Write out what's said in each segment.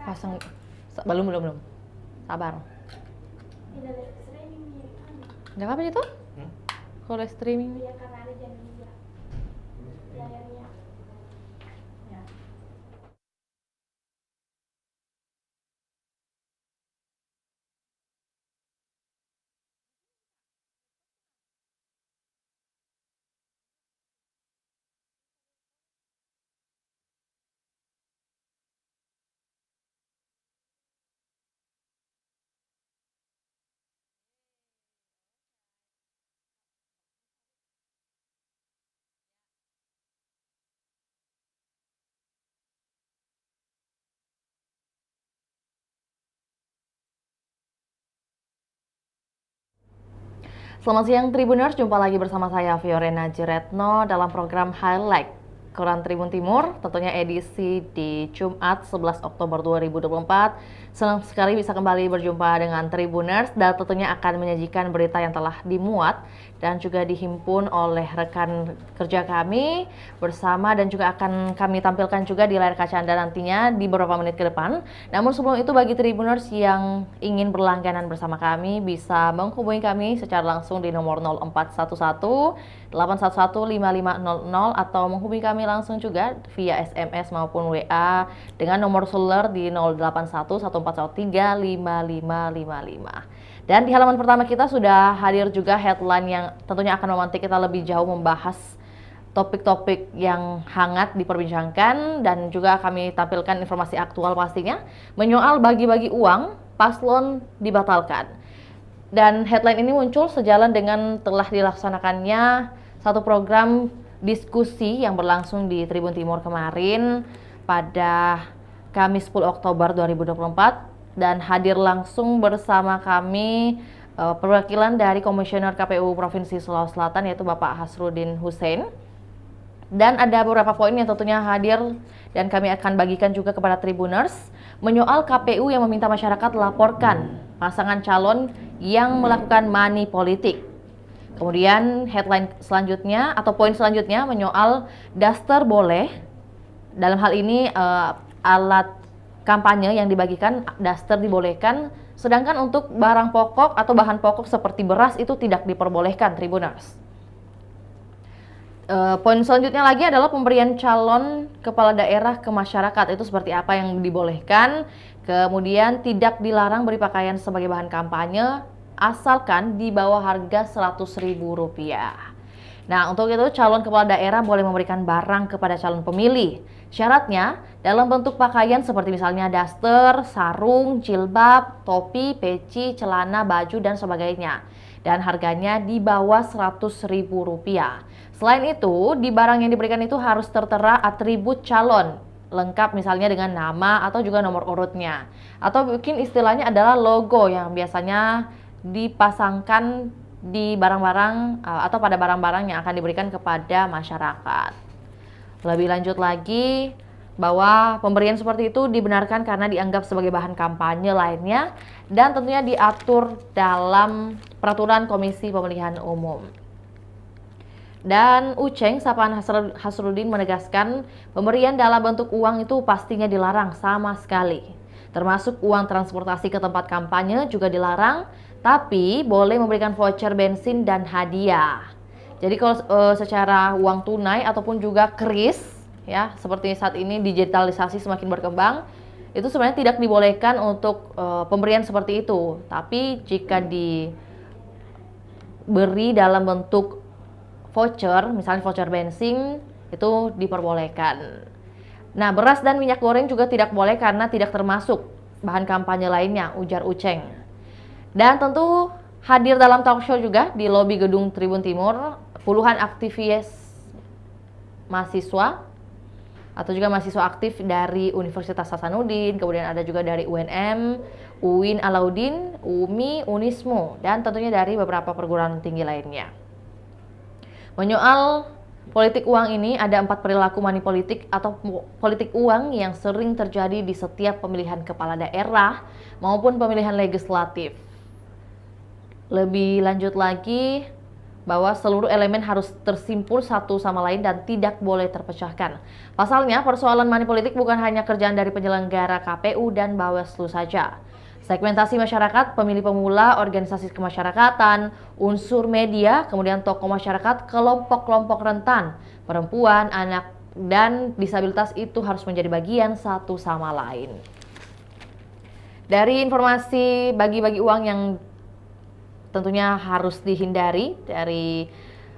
Pasang belum belum belum. Sabar. Ada apa itu? Kalau live streaming? Iya, karena ada janji layarnya. Ya. Selamat siang Tribuners, jumpa lagi bersama saya Fiorena Jiretno dalam program Highlight Koran Tribun Timur, tentunya edisi di Jumat 11 Oktober 2024. Senang sekali bisa kembali berjumpa dengan Tribuners dan tentunya akan menyajikan berita yang telah dimuat dan juga dihimpun oleh rekan kerja kami bersama dan juga akan kami tampilkan juga di layar kaca Anda nantinya di beberapa menit ke depan. Namun sebelum itu bagi Tribuners yang ingin berlangganan bersama kami bisa menghubungi kami secara langsung di nomor 0411 811 5500 atau menghubungi kami langsung juga via SMS maupun WA dengan nomor seluler di 081 1413 5555. Dan di halaman pertama kita sudah hadir juga headline yang tentunya akan memantik kita lebih jauh membahas topik-topik yang hangat diperbincangkan dan juga kami tampilkan informasi aktual pastinya menyoal bagi-bagi uang paslon dibatalkan. Dan headline ini muncul sejalan dengan telah dilaksanakannya satu program diskusi yang berlangsung di Tribun Timur kemarin pada Kamis 10 Oktober 2024 dan hadir langsung bersama kami perwakilan dari Komisioner KPU Provinsi Sulawesi Selatan yaitu Bapak Hasrudin Hussein. Dan ada beberapa poin yang tentunya hadir dan kami akan bagikan juga kepada Tribuners menyoal KPU yang meminta masyarakat laporkan pasangan calon yang melakukan money politik. Kemudian headline selanjutnya atau poin selanjutnya menyoal daster boleh. Dalam hal ini alat kampanye yang dibagikan daster dibolehkan, sedangkan untuk barang pokok atau bahan pokok seperti beras itu tidak diperbolehkan, Tribuners. Poin selanjutnya lagi adalah pemberian calon kepala daerah ke masyarakat itu seperti apa yang dibolehkan. Kemudian tidak dilarang beri pakaian sebagai bahan kampanye asalkan di bawah harga Rp100.000. Nah, untuk itu calon kepala daerah boleh memberikan barang kepada calon pemilih. Syaratnya dalam bentuk pakaian seperti misalnya daster, sarung, jilbab, topi, peci, celana, baju, dan sebagainya. Dan harganya di bawah Rp100.000. Selain itu, di barang yang diberikan itu harus tertera atribut calon, lengkap misalnya dengan nama atau juga nomor urutnya. Atau mungkin istilahnya adalah logo yang biasanya dipasangkan di barang-barang atau pada barang-barang yang akan diberikan kepada masyarakat. Lebih lanjut lagi bahwa pemberian seperti itu dibenarkan karena dianggap sebagai bahan kampanye lainnya dan tentunya diatur dalam peraturan Komisi Pemilihan Umum. Dan Uceng Sapaan Hasrudin menegaskan pemberian dalam bentuk uang itu pastinya dilarang sama sekali. Termasuk uang transportasi ke tempat kampanye juga dilarang, tapi boleh memberikan voucher bensin dan hadiah. Jadi kalau secara uang tunai ataupun juga kris, ya seperti saat ini digitalisasi semakin berkembang, itu sebenarnya tidak dibolehkan untuk pemberian seperti itu. Tapi jika diberi dalam bentuk voucher, misalnya voucher bensin, itu diperbolehkan. Nah, beras dan minyak goreng juga tidak boleh karena tidak termasuk bahan kampanye lainnya, ujar Uceng. Dan tentu hadir dalam talk show juga di lobi gedung Tribun Timur puluhan aktivis mahasiswa atau juga mahasiswa aktif dari Universitas Hasanuddin, kemudian ada juga dari UNM, UIN Alauddin, UMI, Unismu, dan tentunya dari beberapa perguruan tinggi lainnya. Menyoal politik uang ini ada 4 perilaku money politik atau politik uang yang sering terjadi di setiap pemilihan kepala daerah maupun pemilihan legislatif. Lebih lanjut lagi bahwa seluruh elemen harus tersimpul satu sama lain dan tidak boleh terpecahkan. Pasalnya, persoalan money politik bukan hanya kerjaan dari penyelenggara KPU dan Bawaslu saja. Segmentasi masyarakat, pemilih pemula, organisasi kemasyarakatan, unsur media, kemudian tokoh masyarakat, kelompok-kelompok rentan, perempuan, anak, dan disabilitas itu harus menjadi bagian satu sama lain. Dari informasi bagi-bagi uang yang tentunya harus dihindari dari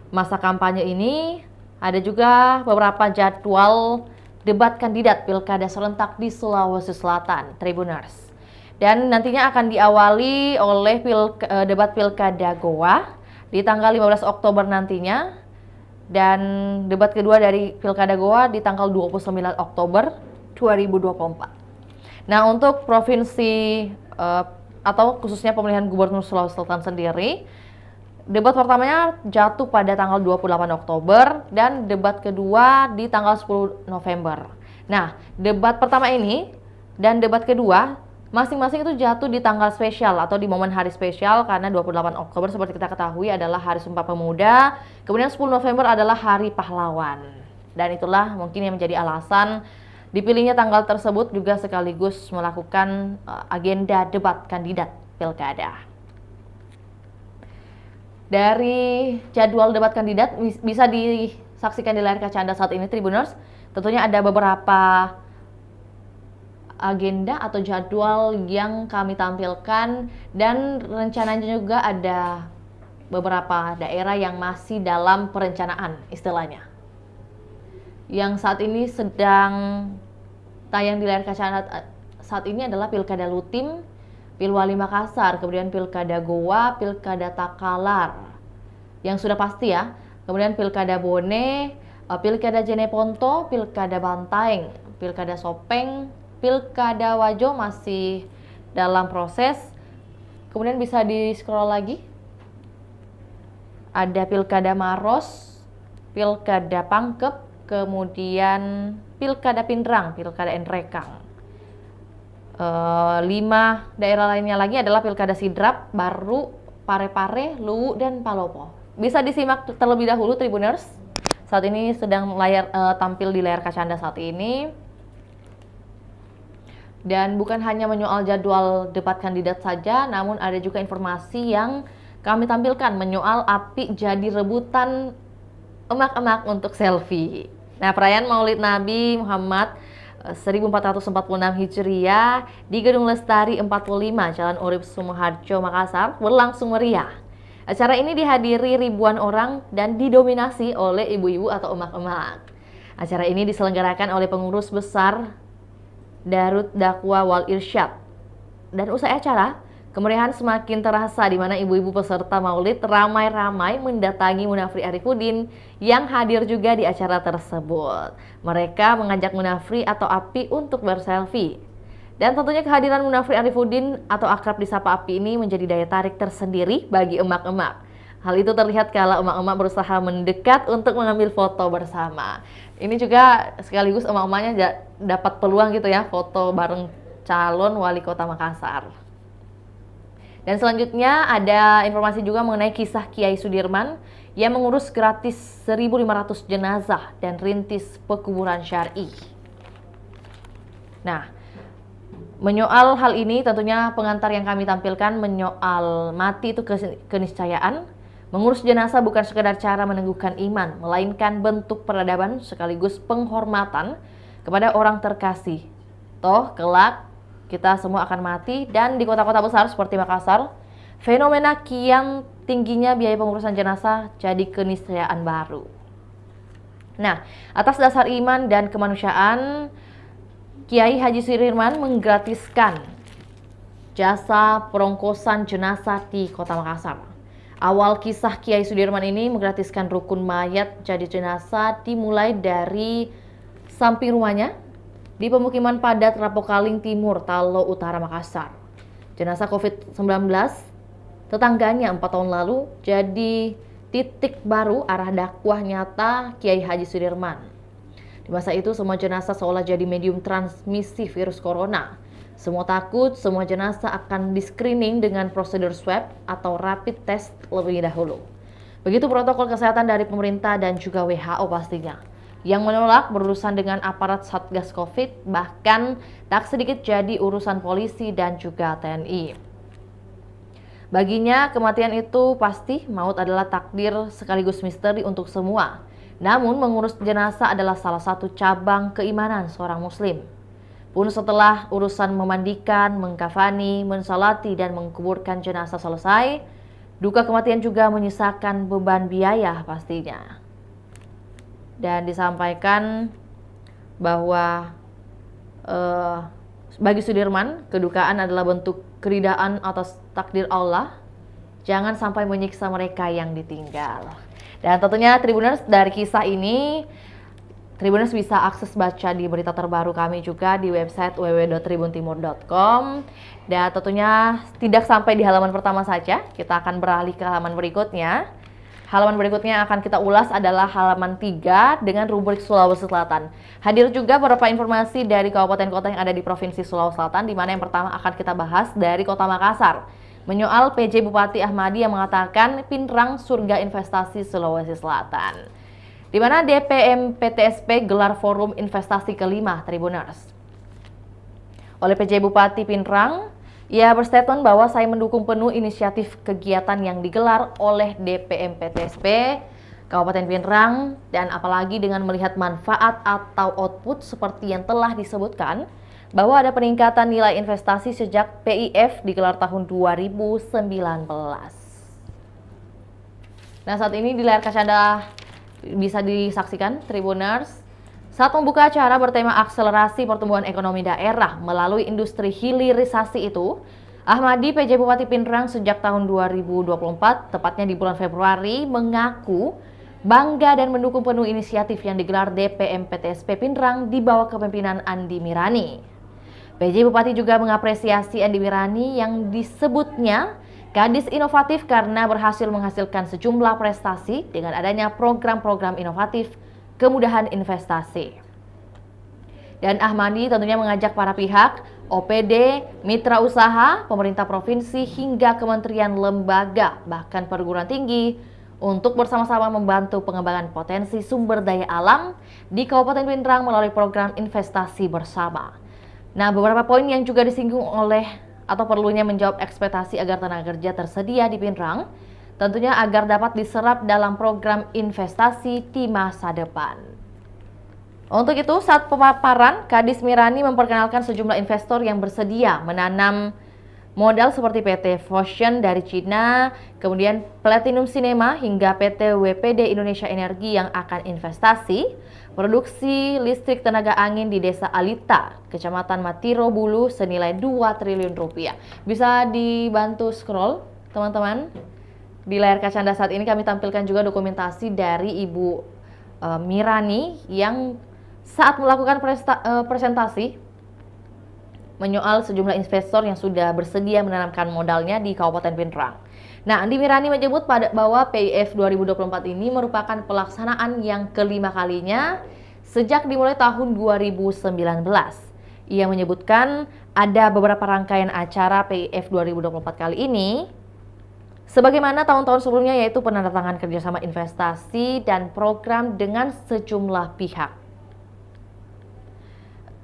masa kampanye ini, ada juga beberapa jadwal debat kandidat Pilkada serentak di Sulawesi Selatan, Tribuners. Dan nantinya akan diawali oleh debat Pilkada Goa di tanggal 15 Oktober nantinya. Dan debat kedua dari Pilkada Goa di tanggal 29 Oktober 2024. Nah, untuk provinsi atau khususnya pemilihan Gubernur Sulawesi Selatan sendiri, debat pertamanya jatuh pada tanggal 28 Oktober dan debat kedua di tanggal 10 November. Nah, debat pertama ini dan debat kedua masing-masing itu jatuh di tanggal spesial atau di momen hari spesial karena 28 Oktober seperti kita ketahui adalah Hari Sumpah Pemuda, kemudian 10 November adalah Hari Pahlawan. Dan itulah mungkin yang menjadi alasan dipilihnya tanggal tersebut juga sekaligus melakukan agenda debat kandidat Pilkada. Dari jadwal debat kandidat bisa disaksikan di layar kaca Anda saat ini, Tribuners. Tentunya ada beberapa agenda atau jadwal yang kami tampilkan dan rencananya juga ada beberapa daerah yang masih dalam perencanaan istilahnya. Yang saat ini sedang tayang di layar kaca Anda saat ini adalah Pilkada Lutim, Pilwali Makassar, kemudian Pilkada Goa, Pilkada Takalar yang sudah pasti ya, kemudian Pilkada Bone, Pilkada Jeneponto, Pilkada Bantaeng, Pilkada Sopeng, Pilkada Wajo masih dalam proses. Kemudian bisa di-scroll lagi. Ada Pilkada Maros, Pilkada Pangkep, kemudian Pilkada Pindrang, Pilkada Enrekang. 5 daerah lainnya lagi adalah Pilkada Sidrap, Baru, Parepare, Luwu, dan Palopo. Bisa disimak terlebih dahulu, Tribuners. Saat ini sedang tampil di layar kaca Anda saat ini. Dan bukan hanya menyoal jadwal debat kandidat saja, namun ada juga informasi yang kami tampilkan menyoal api jadi rebutan emak-emak untuk selfie. Nah, perayaan Maulid Nabi Muhammad 1446 Hijriah di Gedung Lestari 45 Jalan Urip Sumoharjo, Makassar berlangsung meriah. Acara ini dihadiri ribuan orang dan didominasi oleh ibu-ibu atau emak-emak. Acara ini diselenggarakan oleh pengurus besar Darut Dakwah Wal Irsyad. Dan usai acara, kemeriahan semakin terasa di mana ibu-ibu peserta Maulid ramai-ramai mendatangi Munafri Arifudin yang hadir juga di acara tersebut. Mereka mengajak Munafri atau Api untuk berselfie. Dan tentunya kehadiran Munafri Arifudin atau akrab disapa Api ini menjadi daya tarik tersendiri bagi emak-emak. Hal itu terlihat kala emak-emak berusaha mendekat untuk mengambil foto bersama. Ini juga sekaligus emak-emaknya dapat peluang gitu ya, foto bareng calon wali kota Makassar. Dan selanjutnya ada informasi juga mengenai kisah Kiai Sudirman yang mengurus gratis 1.500 jenazah dan rintis pekuburan syar'i. Nah, menyoal hal ini tentunya pengantar yang kami tampilkan menyoal mati itu keniscayaan. Mengurus jenazah bukan sekedar cara meneguhkan iman, melainkan bentuk peradaban sekaligus penghormatan kepada orang terkasih. Toh, kelak kita semua akan mati dan di kota-kota besar seperti Makassar, fenomena kian tingginya biaya pengurusan jenazah jadi keniscayaan baru. Nah, atas dasar iman dan kemanusiaan, Kiai Haji Sudirman menggratiskan jasa perongkosan jenazah di kota Makassar. Awal kisah Kiai Sudirman ini menggratiskan rukun mayat jadi jenazah dimulai dari samping rumahnya di pemukiman padat Rapokaling Timur, Talo Utara, Makassar. Jenazah COVID-19 tetangganya 4 tahun lalu jadi titik baru arah dakwah nyata Kiai Haji Sudirman. Di masa itu semua jenazah seolah jadi medium transmisi virus corona. Semua takut, semua jenazah akan di-screening dengan prosedur swab atau rapid test lebih dahulu. Begitu protokol kesehatan dari pemerintah dan juga WHO pastinya, yang menolak berurusan dengan aparat Satgas Covid, bahkan tak sedikit jadi urusan polisi dan juga TNI. Baginya, kematian itu pasti, maut adalah takdir sekaligus misteri untuk semua. Namun, mengurus jenazah adalah salah satu cabang keimanan seorang muslim. Pun setelah urusan memandikan, mengkafani, mensalati, dan menguburkan jenazah selesai, duka kematian juga menyisakan beban biaya pastinya. Dan disampaikan bahwa bagi Sudirman, kedukaan adalah bentuk keridaan atas takdir Allah. Jangan sampai menyiksa mereka yang ditinggal. Dan tentunya Tribuners, dari kisah ini Tribuners bisa akses baca di berita terbaru kami juga di website www.tribuntimur.com. Dan tentunya tidak sampai di halaman pertama saja, kita akan beralih ke halaman berikutnya. Halaman berikutnya akan kita ulas adalah halaman 3 dengan rubrik Sulawesi Selatan. Hadir juga beberapa informasi dari kabupaten kota yang ada di Provinsi Sulawesi Selatan, di mana yang pertama akan kita bahas dari Kota Makassar. Menyoal PJ Bupati Ahmadi yang mengatakan Pinrang surga investasi Sulawesi Selatan. Di mana DPM PTSP gelar forum investasi kelima Tribuners. Oleh PJ Bupati Pinrang, ia berstatement bahwa saya mendukung penuh inisiatif kegiatan yang digelar oleh DPM PTSP Kabupaten Pinrang, dan apalagi dengan melihat manfaat atau output seperti yang telah disebutkan, bahwa ada peningkatan nilai investasi sejak PIF digelar tahun 2019. Nah, saat ini di layar kaca Anda bisa disaksikan Tribuners saat membuka acara bertema akselerasi pertumbuhan ekonomi daerah melalui industri hilirisasi itu, Ahmadi PJ Bupati Pinrang sejak tahun 2024, tepatnya di bulan Februari, mengaku bangga dan mendukung penuh inisiatif yang digelar DPM PTSP Pinrang di bawah kepemimpinan Andi Mirani. PJ Bupati juga mengapresiasi Andi Mirani yang disebutnya gadis inovatif karena berhasil menghasilkan sejumlah prestasi dengan adanya program-program inovatif kemudahan investasi. Dan Ahmadi tentunya mengajak para pihak, OPD, mitra usaha, pemerintah provinsi, hingga kementerian lembaga, bahkan perguruan tinggi, untuk bersama-sama membantu pengembangan potensi sumber daya alam di Kabupaten Pinrang melalui program investasi bersama. Nah, beberapa poin yang juga disinggung oleh atau perlunya menjawab ekspektasi agar tenaga kerja tersedia di Pinrang, tentunya agar dapat diserap dalam program investasi di masa depan. Untuk itu, saat pemaparan, Kadis Mirani memperkenalkan sejumlah investor yang bersedia menanam modal seperti PT Fusion dari Cina, kemudian Platinum Cinema hingga PT WPD Indonesia Energi yang akan investasi produksi listrik tenaga angin di Desa Alita, Kecamatan Matiro Bulu senilai 2 triliun rupiah. Bisa dibantu scroll, teman-teman. Di layar kaca Anda saat ini kami tampilkan juga dokumentasi dari Ibu Mirani yang saat melakukan presentasi menyoal sejumlah investor yang sudah bersedia menanamkan modalnya di Kabupaten Pinrang. Nah, Andi Mirani menyebut bahwa PIF 2024 ini merupakan pelaksanaan yang kelima kalinya sejak dimulai tahun 2019. Ia menyebutkan ada beberapa rangkaian acara PIF 2024 kali ini, sebagaimana tahun-tahun sebelumnya, yaitu penandatangan kerjasama investasi dan program dengan sejumlah pihak.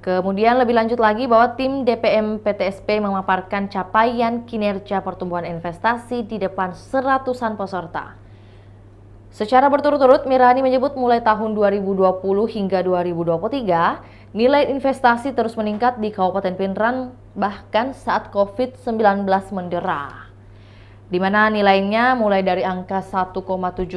Kemudian lebih lanjut lagi bahwa tim DPM PTSP memaparkan capaian kinerja pertumbuhan investasi di depan seratusan peserta. Secara berturut-turut, Mirani menyebut mulai tahun 2020 hingga 2023, nilai investasi terus meningkat di Kabupaten Pinrang bahkan saat COVID-19 mendera, di mana nilainya mulai dari angka 1,7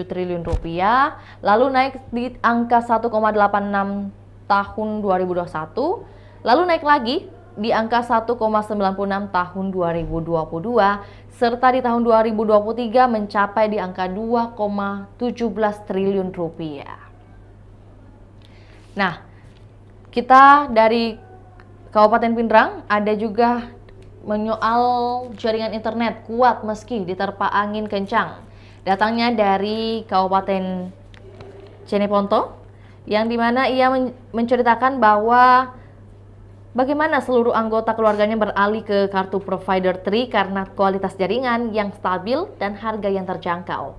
triliun rupiah, lalu naik di angka 1,86 tahun 2021, lalu naik lagi di angka 1,96 tahun 2022, serta di tahun 2023 mencapai di angka 2,17 triliun rupiah. Nah, kita dari Kabupaten Pinrang ada juga menyoal jaringan internet kuat meski diterpa angin kencang. Datangnya dari Kabupaten Cineponto, yang dimana ia menceritakan bahwa bagaimana seluruh anggota keluarganya beralih ke kartu provider Tri karena kualitas jaringan yang stabil dan harga yang terjangkau.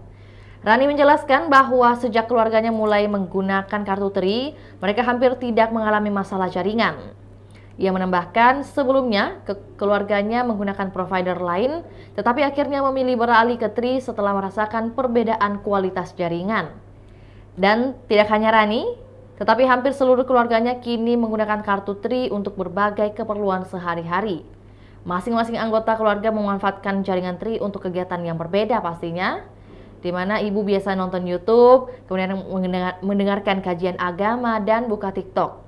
Rani menjelaskan bahwa sejak keluarganya mulai menggunakan kartu Tri, mereka hampir tidak mengalami masalah jaringan. Ia menambahkan sebelumnya keluarganya menggunakan provider lain, tetapi akhirnya memilih beralih ke Tri setelah merasakan perbedaan kualitas jaringan. Dan tidak hanya Rani, tetapi hampir seluruh keluarganya kini menggunakan kartu Tri untuk berbagai keperluan sehari-hari. Masing-masing anggota keluarga memanfaatkan jaringan Tri untuk kegiatan yang berbeda pastinya, di mana ibu biasa nonton YouTube, kemudian mendengarkan kajian agama dan buka TikTok.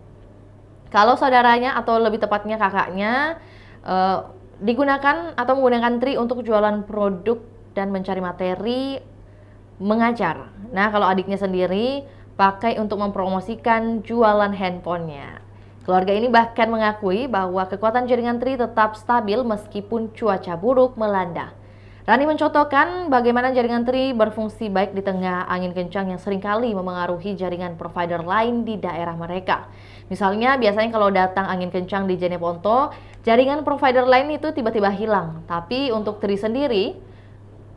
Kalau saudaranya atau lebih tepatnya kakaknya digunakan atau menggunakan Tri untuk jualan produk dan mencari materi mengajar. Nah, kalau adiknya sendiri pakai untuk mempromosikan jualan handphonenya. Keluarga ini bahkan mengakui bahwa kekuatan jaringan Tri tetap stabil meskipun cuaca buruk melanda. Rani mencontohkan bagaimana jaringan Tri berfungsi baik di tengah angin kencang yang seringkali memengaruhi jaringan provider lain di daerah mereka. Misalnya, biasanya kalau datang angin kencang di Jeneponto, jaringan provider lain itu tiba-tiba hilang. Tapi untuk Tri sendiri,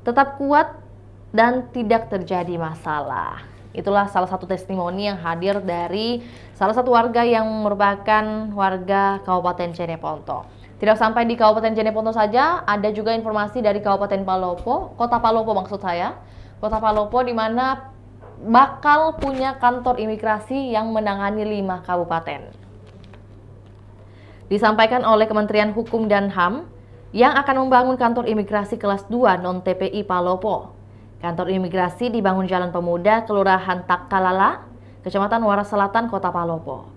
tetap kuat dan tidak terjadi masalah. Itulah salah satu testimoni yang hadir dari salah satu warga yang merupakan warga Kabupaten Jeneponto. Tidak sampai di Kabupaten Jeneponto saja, ada juga informasi dari Kabupaten Palopo, Kota Palopo maksud saya. Kota Palopo di mana bakal punya kantor imigrasi yang menangani 5 kabupaten. Disampaikan oleh Kementerian Hukum dan HAM yang akan membangun kantor imigrasi kelas 2 non-TPI Palopo. Kantor imigrasi dibangun Jalan Pemuda, Kelurahan Takalala, Kecamatan Waras Selatan, Kota Palopo.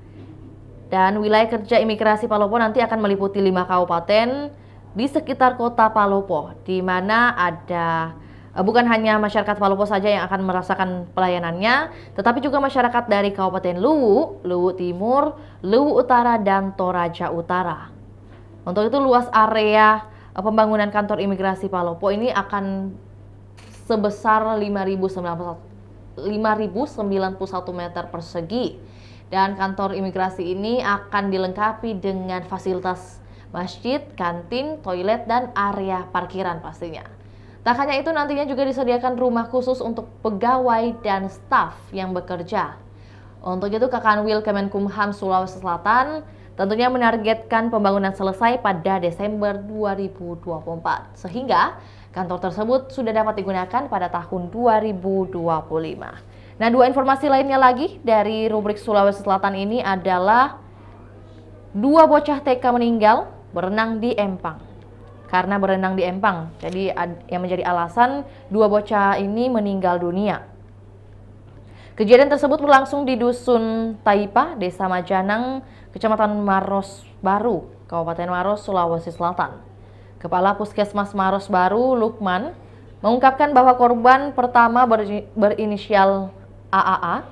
Dan wilayah kerja imigrasi Palopo nanti akan meliputi 5 kabupaten di sekitar Kota Palopo, di mana ada bukan hanya masyarakat Palopo saja yang akan merasakan pelayanannya, tetapi juga masyarakat dari Kabupaten Luwu, Luwu Timur, Luwu Utara, dan Toraja Utara. Untuk itu luas area pembangunan kantor imigrasi Palopo ini akan sebesar 5.091 meter persegi. Dan kantor imigrasi ini akan dilengkapi dengan fasilitas masjid, kantin, toilet, dan area parkiran pastinya. Tak hanya itu, nantinya juga disediakan rumah khusus untuk pegawai dan staf yang bekerja. Untuk itu, Kakanwil Kemenkumham Sulawesi Selatan tentunya menargetkan pembangunan selesai pada Desember 2024, sehingga kantor tersebut sudah dapat digunakan pada tahun 2025. Nah, 2 informasi lainnya lagi dari rubrik Sulawesi Selatan ini adalah 2 bocah TK meninggal berenang di Empang. Karena berenang di Empang, jadi yang menjadi alasan 2 bocah ini meninggal dunia. Kejadian tersebut berlangsung di Dusun Taipa, Desa Majanang, Kecamatan Maros Baru, Kabupaten Maros, Sulawesi Selatan. Kepala Puskesmas Maros Baru, Lukman, mengungkapkan bahwa korban pertama berinisial AAA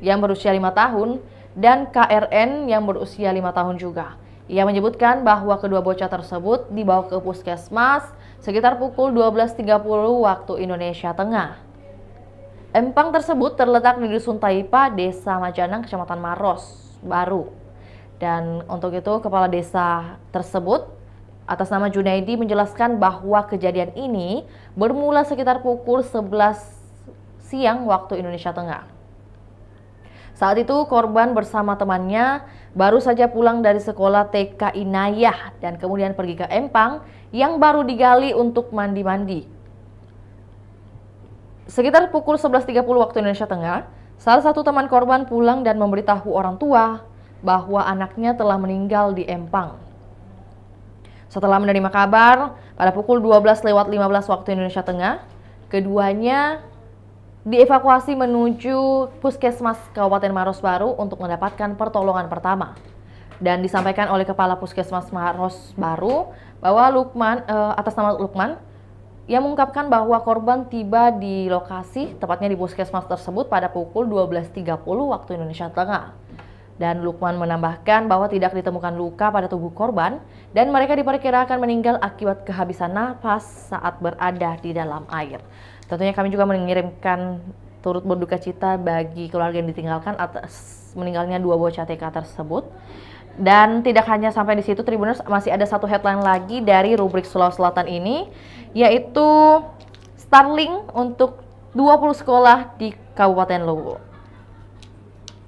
yang berusia 5 tahun dan KRN yang berusia 5 tahun juga. Ia menyebutkan bahwa kedua bocah tersebut dibawa ke puskesmas sekitar pukul 12.30 waktu Indonesia Tengah. Empang tersebut terletak di Dusun Taipa, Desa Majanang, Kecamatan Maros Baru. Dan untuk itu, kepala desa tersebut atas nama Junaidi menjelaskan bahwa kejadian ini bermula sekitar pukul 11 siang waktu Indonesia Tengah. Saat itu korban bersama temannya baru saja pulang dari sekolah TK Inayah dan kemudian pergi ke Empang yang baru digali untuk mandi-mandi. Sekitar pukul 11.30 waktu Indonesia Tengah, salah satu teman korban pulang dan memberitahu orang tua bahwa anaknya telah meninggal di Empang. Setelah menerima kabar, pada pukul 12.15 waktu Indonesia Tengah, keduanya dievakuasi menuju Puskesmas Kabupaten Maros Baru untuk mendapatkan pertolongan pertama. Dan disampaikan oleh Kepala Puskesmas Maros Baru bahwa atas nama Lukman, ia mengungkapkan bahwa korban tiba di lokasi, tepatnya di Puskesmas tersebut pada pukul 12.30 waktu Indonesia Tengah. Dan Lukman menambahkan bahwa tidak ditemukan luka pada tubuh korban dan mereka diperkirakan meninggal akibat kehabisan napas saat berada di dalam air. Tentunya kami juga mengirimkan turut berduka cita bagi keluarga yang ditinggalkan atas meninggalnya 2 bocah TK tersebut. Dan tidak hanya sampai di situ, Tribuners, masih ada satu headline lagi dari rubrik Sulawesi Selatan ini, yaitu Starlink untuk 20 sekolah di Kabupaten Luwu.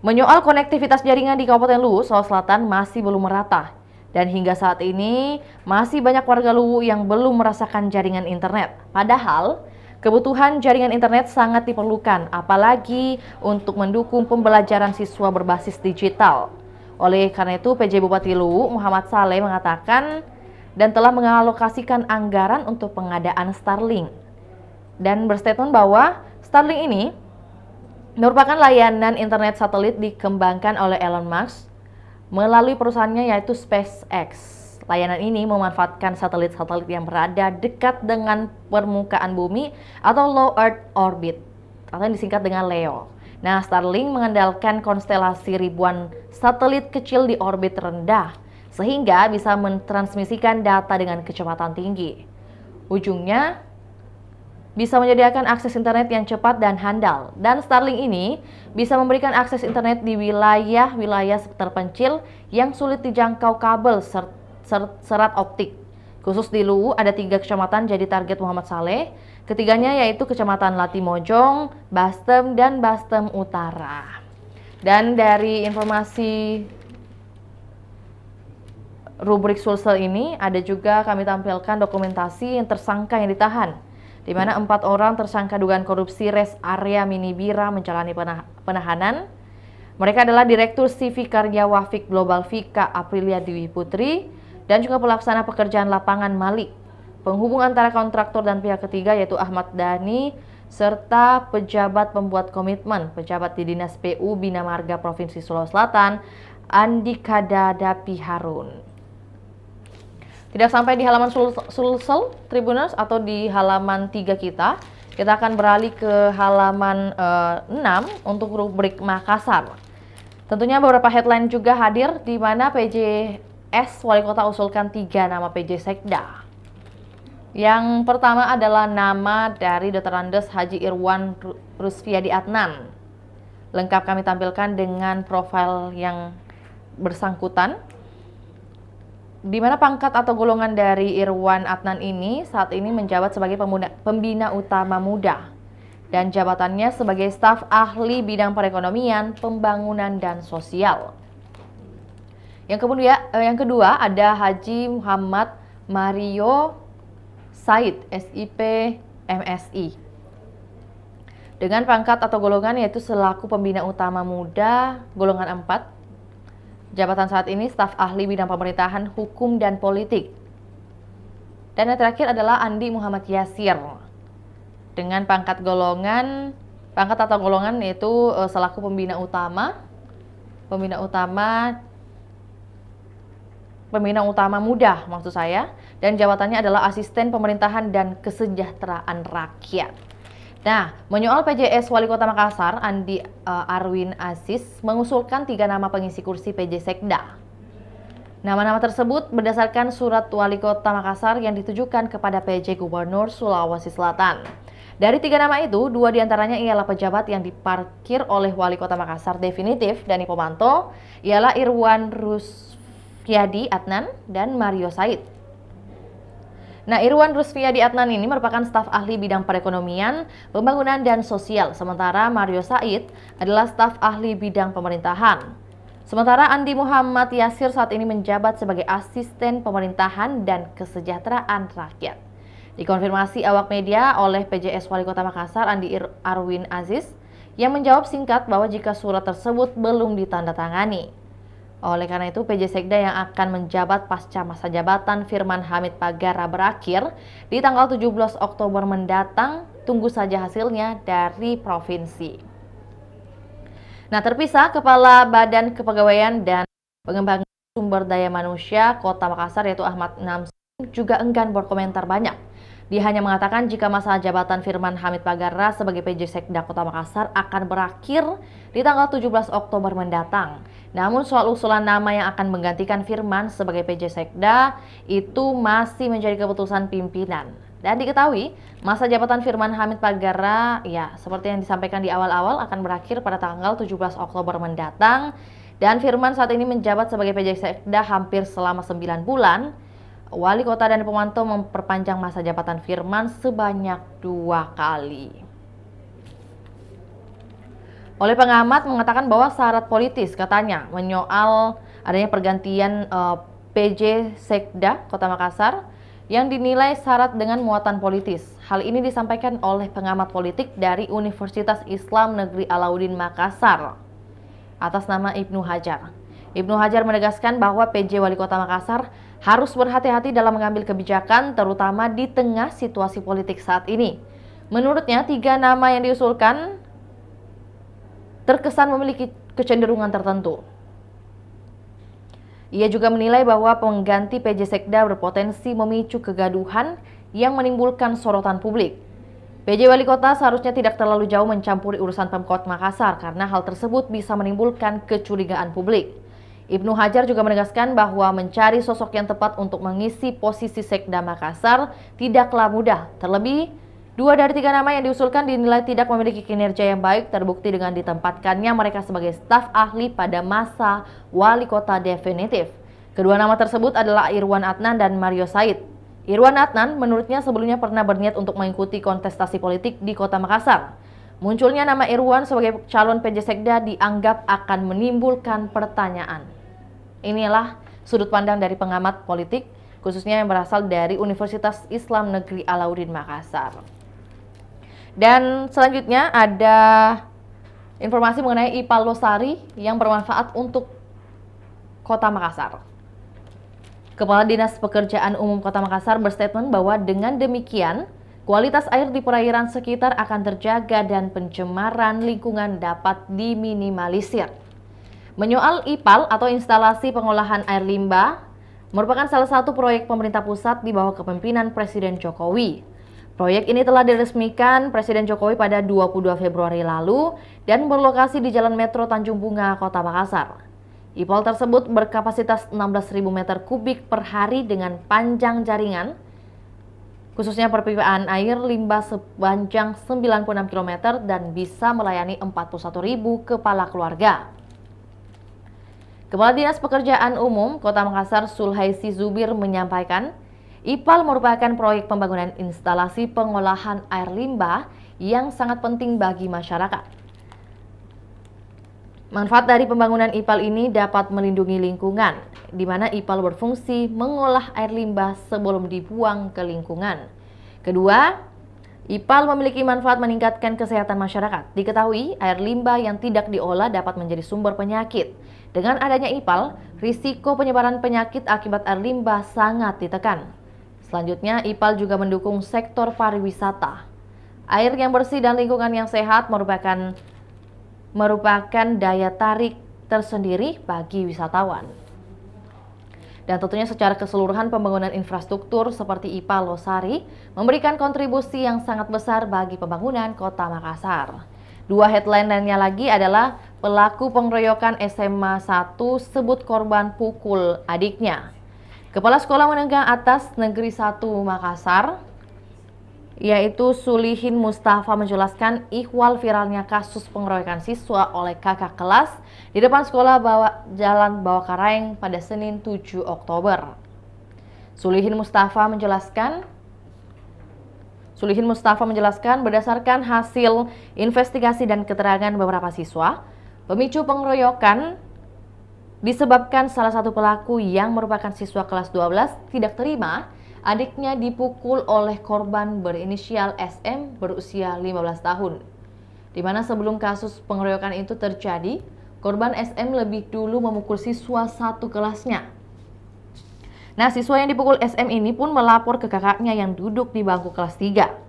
Menyoal konektivitas jaringan di Kabupaten Luwu, Sulawesi Selatan masih belum merata. Dan hingga saat ini masih banyak warga Luwu yang belum merasakan jaringan internet. Padahal kebutuhan jaringan internet sangat diperlukan, apalagi untuk mendukung pembelajaran siswa berbasis digital. Oleh karena itu, PJ Bupati Luwu Muhammad Saleh mengatakan dan telah mengalokasikan anggaran untuk pengadaan Starlink. Dan berstatement bahwa Starlink ini merupakan layanan internet satelit dikembangkan oleh Elon Musk melalui perusahaannya yaitu SpaceX. Layanan ini memanfaatkan satelit-satelit yang berada dekat dengan permukaan bumi atau low Earth orbit atau yang disingkat dengan LEO. Nah, Starlink mengandalkan konstelasi ribuan satelit kecil di orbit rendah sehingga bisa mentransmisikan data dengan kecepatan tinggi. Ujungnya bisa menyediakan akses internet yang cepat dan handal. Dan Starlink ini bisa memberikan akses internet di wilayah-wilayah terpencil yang sulit dijangkau kabel serat optik. Khusus di Luwu ada 3 kecamatan jadi target Muhammad Saleh. Ketiganya yaitu Kecamatan Latimojong, Bastem, dan Bastem Utara. Dan dari informasi rubrik Sulsel ini ada juga kami tampilkan dokumentasi yang tersangka yang ditahan, di mana 4 orang tersangka dugaan korupsi res area Minibira menjalani penahanan. Mereka adalah Direktur CV Karya Wafik Global Vika Aprilia Dewi Putri dan juga pelaksana pekerjaan lapangan Malik. Penghubung antara kontraktor dan pihak ketiga yaitu Ahmad Dhani serta pejabat pembuat komitmen, pejabat di Dinas PU Bina Marga Provinsi Sulawesi Selatan, Andika Dadapi Harun. Tidak sampai di halaman Sulsel Tribuners atau di halaman 3 kita akan beralih ke halaman 6 untuk rubrik Makassar. Tentunya beberapa headline juga hadir di mana PJS Wali Kota usulkan 3 nama PJ Sekda. Yang pertama adalah nama dari Dr. Andes Haji Irwan Rusfiadi Adnan. Lengkap kami tampilkan dengan profil yang bersangkutan, di mana pangkat atau golongan dari Irwan Adnan ini saat ini menjabat sebagai pembina utama muda dan jabatannya sebagai staf ahli bidang perekonomian, pembangunan, dan sosial. Yang kedua ada Haji Muhammad Mario Said, SIP MSI. Dengan pangkat atau golongan yaitu selaku pembina utama muda golongan 4. Jabatan saat ini staf ahli bidang pemerintahan, hukum, dan politik. Dan yang terakhir adalah Andi Muhammad Yasir. Dengan pangkat atau golongan yaitu selaku pembina utama muda maksud saya, dan jabatannya adalah asisten pemerintahan dan kesejahteraan rakyat. Nah, menyoal PJS Wali Kota Makassar, Andi Arwin Aziz mengusulkan 3 nama pengisi kursi PJ Sekda. Nama-nama tersebut berdasarkan surat Wali Kota Makassar yang ditujukan kepada PJ Gubernur Sulawesi Selatan. Dari 3 nama itu, 2 diantaranya ialah pejabat yang diparkir oleh Wali Kota Makassar definitif, Dani Pomanto, ialah Irwan Rusfiadi Adnan dan Mario Said. Nah, Irwan Rusfiadi Adnan ini merupakan staf ahli bidang perekonomian, pembangunan, dan sosial, sementara Mario Said adalah staf ahli bidang pemerintahan. Sementara Andi Muhammad Yasir saat ini menjabat sebagai asisten pemerintahan dan kesejahteraan rakyat. Dikonfirmasi awak media oleh PJS Wali Kota Makassar, Andi Arwin Aziz, yang menjawab singkat bahwa jika surat tersebut belum ditandatangani. Oleh karena itu, PJ Sekda yang akan menjabat pasca masa jabatan Firman Hamid Pagara berakhir di tanggal 17 Oktober mendatang, tunggu saja hasilnya dari provinsi. Nah, terpisah, Kepala Badan Kepegawaian dan Pengembangan Sumber Daya Manusia Kota Makassar yaitu Ahmad Namsin juga enggan berkomentar banyak. Dia hanya mengatakan jika masa jabatan Firman Hamid Pagara sebagai PJ Sekda Kota Makassar akan berakhir di tanggal 17 Oktober mendatang. Namun soal usulan nama yang akan menggantikan Firman sebagai PJ Sekda itu masih menjadi keputusan pimpinan. Dan diketahui masa jabatan Firman Hamid Pagara seperti yang disampaikan di awal-awal akan berakhir pada tanggal 17 Oktober mendatang. Dan Firman saat ini menjabat sebagai PJ Sekda hampir selama 9 bulan. Wali Kota dan Pemantau memperpanjang masa jabatan Firman sebanyak 2 kali. oleh pengamat mengatakan bahwa syarat politis katanya menyoal adanya pergantian PJ Sekda Kota Makassar yang dinilai syarat dengan muatan politis. Hal ini disampaikan oleh pengamat politik dari Universitas Islam Negeri Alauddin Makassar atas nama Ibnu Hajar. Ibnu Hajar menegaskan bahwa PJ Wali Kota Makassar harus berhati-hati dalam mengambil kebijakan terutama di tengah situasi politik saat ini. Menurutnya, 3 nama yang diusulkan terkesan memiliki kecenderungan tertentu. Ia juga menilai bahwa pengganti PJ Sekda berpotensi memicu kegaduhan yang menimbulkan sorotan publik. PJ Wali Kota seharusnya tidak terlalu jauh mencampuri urusan Pemkot Makassar karena hal tersebut bisa menimbulkan kecurigaan publik. Ibnu Hajar juga menegaskan bahwa mencari sosok yang tepat untuk mengisi posisi Sekda Makassar tidaklah mudah. Terlebih, 2 dari 3 nama yang diusulkan dinilai tidak memiliki kinerja yang baik, terbukti dengan ditempatkannya mereka sebagai staf ahli pada masa wali kota definitif. Kedua nama tersebut adalah Irwan Adnan dan Mario Said. Irwan Adnan menurutnya sebelumnya pernah berniat untuk mengikuti kontestasi politik di kota Makassar. Munculnya nama Irwan sebagai calon PJ Sekda dianggap akan menimbulkan pertanyaan. Inilah sudut pandang dari pengamat politik, khususnya yang berasal dari Universitas Islam Negeri Alauddin Makassar. Dan selanjutnya ada informasi mengenai IPAL Losari yang bermanfaat untuk Kota Makassar. Kepala Dinas Pekerjaan Umum Kota Makassar berstatement bahwa dengan demikian, kualitas air di perairan sekitar akan terjaga dan pencemaran lingkungan dapat diminimalisir. Menyoal IPAL atau instalasi pengolahan air limbah merupakan salah satu proyek pemerintah pusat di bawah kepemimpinan Presiden Jokowi. Proyek ini telah diresmikan Presiden Jokowi pada 22 Februari lalu dan berlokasi di Jalan Metro Tanjung Bunga, Kota Makassar. IPAL tersebut berkapasitas 16.000 meter kubik per hari dengan panjang jaringan, khususnya perpipaan air limbah sepanjang 96 km dan bisa melayani 41.000 kepala keluarga. Kepala Dinas Pekerjaan Umum Kota Makassar Sulhaisi Zubir menyampaikan, IPAL merupakan proyek pembangunan instalasi pengolahan air limbah yang sangat penting bagi masyarakat. Manfaat dari pembangunan IPAL ini dapat melindungi lingkungan, di mana IPAL berfungsi mengolah air limbah sebelum dibuang ke lingkungan. Kedua, IPAL memiliki manfaat meningkatkan kesehatan masyarakat. Diketahui, air limbah yang tidak diolah dapat menjadi sumber penyakit. Dengan adanya IPAL, risiko penyebaran penyakit akibat air limbah sangat ditekan. Selanjutnya, IPAL juga mendukung sektor pariwisata. Air yang bersih dan lingkungan yang sehat merupakan daya tarik tersendiri bagi wisatawan. Dan tentunya secara keseluruhan pembangunan infrastruktur seperti IPAL Losari memberikan kontribusi yang sangat besar bagi pembangunan Kota Makassar. 2 headline lainnya lagi adalah pelaku pengeroyokan SMA 1 sebut korban pukul adiknya. Kepala Sekolah Menengah Atas Negeri 1 Makassar, yaitu Sulihin Mustafa menjelaskan ihwal viralnya kasus pengeroyokan siswa oleh kakak kelas di depan sekolah Jalan Bawakaraeng pada Senin 7 Oktober. Sulihin Mustafa menjelaskan berdasarkan hasil investigasi dan keterangan beberapa siswa, pemicu pengeroyokan disebabkan salah satu pelaku yang merupakan siswa kelas 12 tidak terima adiknya dipukul oleh korban berinisial SM berusia 15 tahun. Di mana sebelum kasus pengeroyokan itu terjadi, korban SM lebih dulu memukul siswa satu kelasnya. Nah, siswa yang dipukul SM ini pun melapor ke kakaknya yang duduk di bangku kelas 3.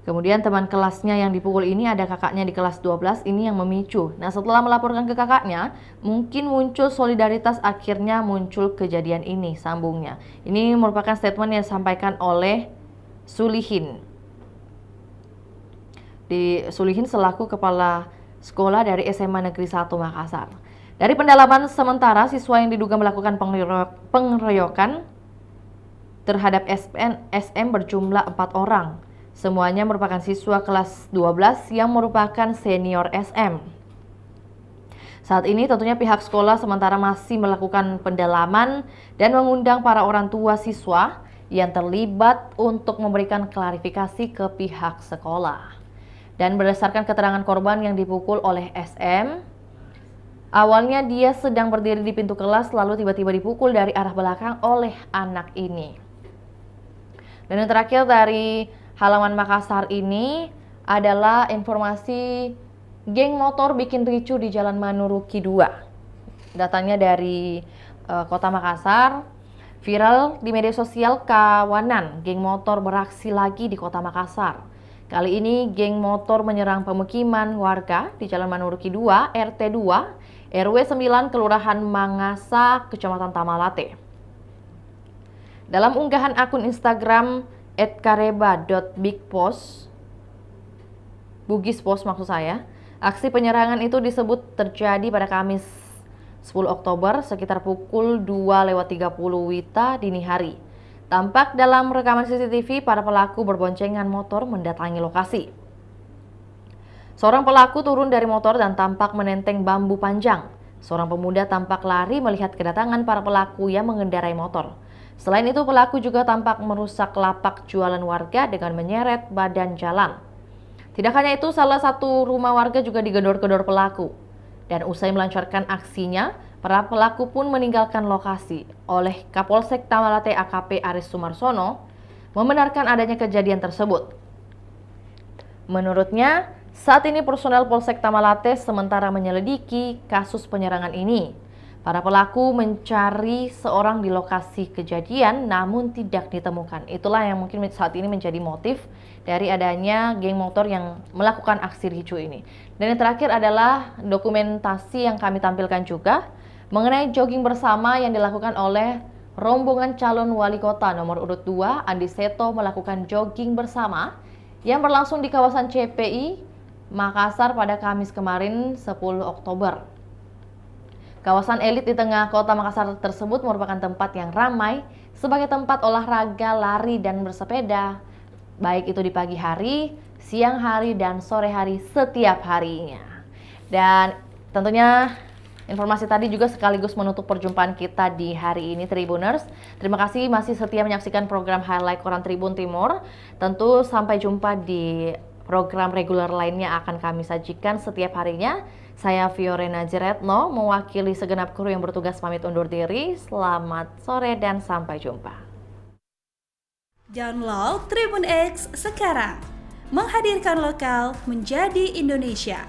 Kemudian teman kelasnya yang dipukul ini ada kakaknya di kelas 12 ini yang memicu. Nah, setelah melaporkan ke kakaknya, mungkin muncul solidaritas, akhirnya muncul kejadian ini, sambungnya. Ini merupakan statement yang disampaikan oleh Sulihin. Sulihin selaku kepala sekolah dari SMA Negeri 1 Makassar. Dari pendalaman sementara, siswa yang diduga melakukan pengeroyokan terhadap SM berjumlah 4 orang. Semuanya merupakan siswa kelas 12 yang merupakan senior SM. Saat ini tentunya pihak sekolah sementara masih melakukan pendalaman dan mengundang para orang tua siswa yang terlibat untuk memberikan klarifikasi ke pihak sekolah. Dan berdasarkan keterangan korban yang dipukul oleh SM, awalnya dia sedang berdiri di pintu kelas lalu tiba-tiba dipukul dari arah belakang oleh anak ini. Dan yang terakhir dari halaman Makassar ini adalah informasi geng motor bikin ricu di Jalan Manuruki 2. Datanya dari Kota Makassar. Viral di media sosial, kawanan geng motor beraksi lagi di Kota Makassar. Kali ini geng motor menyerang pemukiman warga di Jalan Manuruki 2, RT 2, RW 9, Kelurahan Mangasa, Kecamatan Tamalate. Dalam unggahan akun Instagram @kareba.bigpost, Bugispost maksud saya, aksi penyerangan itu disebut terjadi pada Kamis 10 Oktober sekitar pukul 2:30 WITA dini hari. Tampak dalam rekaman CCTV para pelaku berboncengan motor mendatangi lokasi. Seorang pelaku turun dari motor dan tampak menenteng bambu panjang. Seorang pemuda tampak lari melihat kedatangan para pelaku yang mengendarai motor. Selain itu, pelaku juga tampak merusak lapak jualan warga dengan menyeret badan jalan. Tidak hanya itu, salah satu rumah warga juga digedor-gedor pelaku. Dan usai melancarkan aksinya, para pelaku pun meninggalkan lokasi. Oleh Kapolsek Tamalate AKP Aris Sumarsono membenarkan adanya kejadian tersebut. Menurutnya, saat ini personel Polsek Tamalate sementara menyelidiki kasus penyerangan ini. Para pelaku mencari seorang di lokasi kejadian namun tidak ditemukan. Itulah yang mungkin saat ini menjadi motif dari adanya geng motor yang melakukan aksi ricu ini. Dan yang terakhir adalah dokumentasi yang kami tampilkan juga mengenai jogging bersama yang dilakukan oleh rombongan calon wali kota nomor urut 2 Andi Seto melakukan jogging bersama yang berlangsung di kawasan CPI Makassar pada Kamis kemarin 10 Oktober. Kawasan elit di tengah kota Makassar tersebut merupakan tempat yang ramai sebagai tempat olahraga, lari, dan bersepeda, baik itu di pagi hari, siang hari, dan sore hari setiap harinya. Dan tentunya informasi tadi juga sekaligus menutup perjumpaan kita di hari ini, Tribuners. Terima kasih masih setia menyaksikan program Highlight Koran Tribun Timur. Tentu sampai jumpa di program reguler lainnya akan kami sajikan setiap harinya. Saya Fiorena Jiretno, mewakili segenap kru yang bertugas pamit undur diri. Selamat sore dan sampai jumpa. Download Tribun X sekarang, menghadirkan lokal menjadi Indonesia.